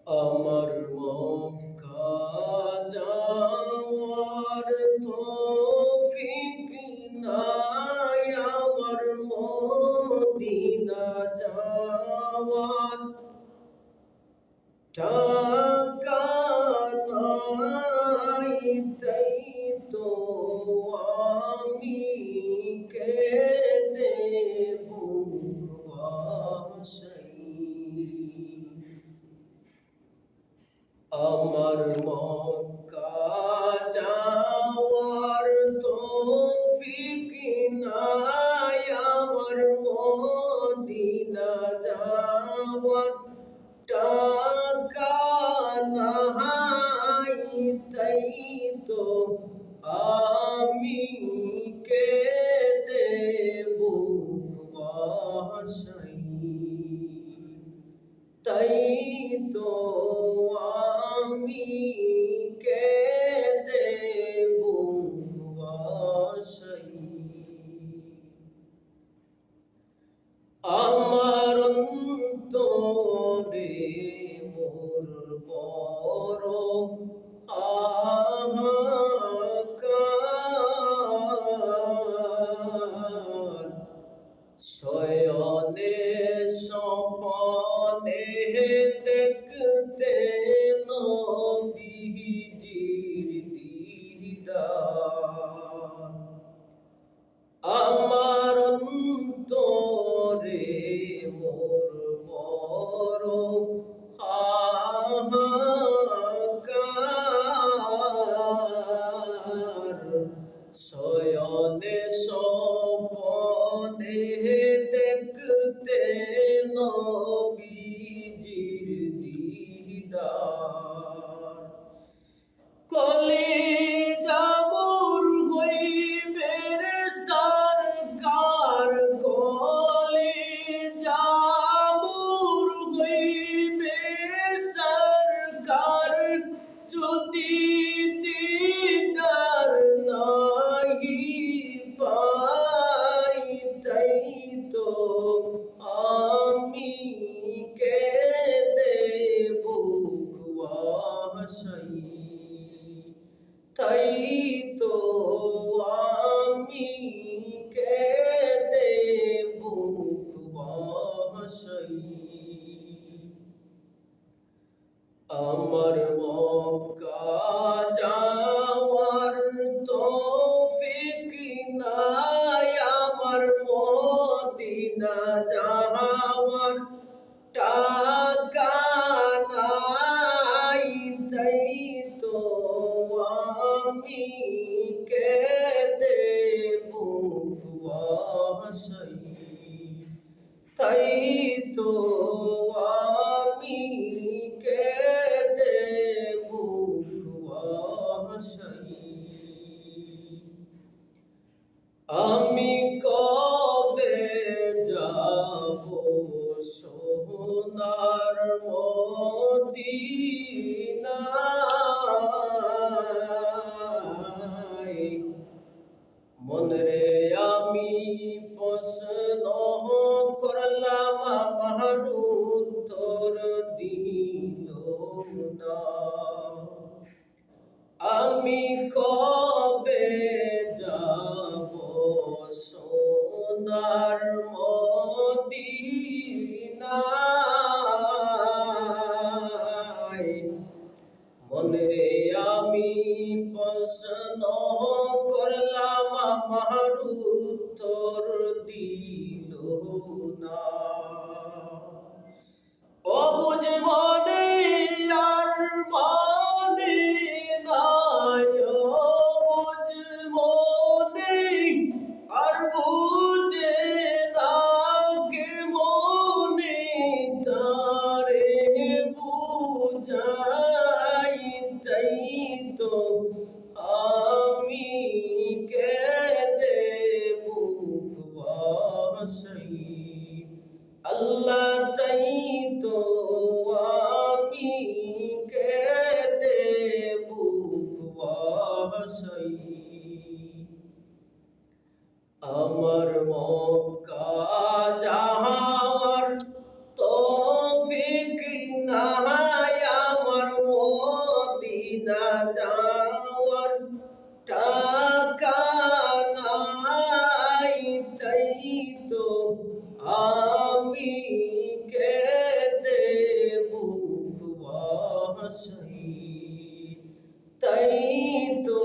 আমার মক্কা যাওয়ার তৌফিক নাই, আমার মদিনা যাওয়ার টাকা নাই, তাই তো আমি কেঁদে বুক ভাসাই। আমার মক্কা যাওয়ার তৌফিক নাই, আমার মদিনা যাওয়ার টাকা নাই, তাই তো আমি কেঁদে বুক ভাসাই। তাই তো আমি কেঁদে বুক ভাসাই। আমার অন্তরে মোর বড় হাহাকার, শয়নে স্বপনে দেখতে নবীজির দিদার। আমার অন্তরে মোর বড় হাহাকার, শয়নে স্বপনে দেখতে নবীজির দিদার। কলিজা মোর হইবে রে সরকার, কলিজা মোর হইবে সরকার, যদি দিদার নাহি পাই, তাই তো আমি কেঁদে বুক ভাসাই। তাই তো আমি কেঁদে বুক ভাসাই। আমার মক্কা যাওয়ার তৌফিক নাই, আমার মদিনা যাওয়ার টাকা নাই, তাই তো আমি কেঁদে বুক ভাসাই। তাই তো আমি কেঁদে বুক ভাসাই। আমি কবে যাব সোনার মদিনায়, মনরে আমি প্রশ্ন করলাম, আমার উত্তর দিল না। আমি কবে যাব সোনার মদিনায়, মনরে আমি প্রশ্ন করলাম, আমার উত্তর দিল না। অবুঝ মনে আর মানে নাই, অবুঝ মনে আর বুঝে না, কে মনে তারে বুঝাই, তাই তো আমি কেঁদে বুক ভাসাই। আল্লাহ, তাই তো আমি কেঁদে বুক ভাসাই। আমার মক্কা যাওয়ার তৌফিক নাই, মদিনা যাওয়ার টাকা নাই, তাই তো আমি কেঁদে বুক ভাসাই, তাই তো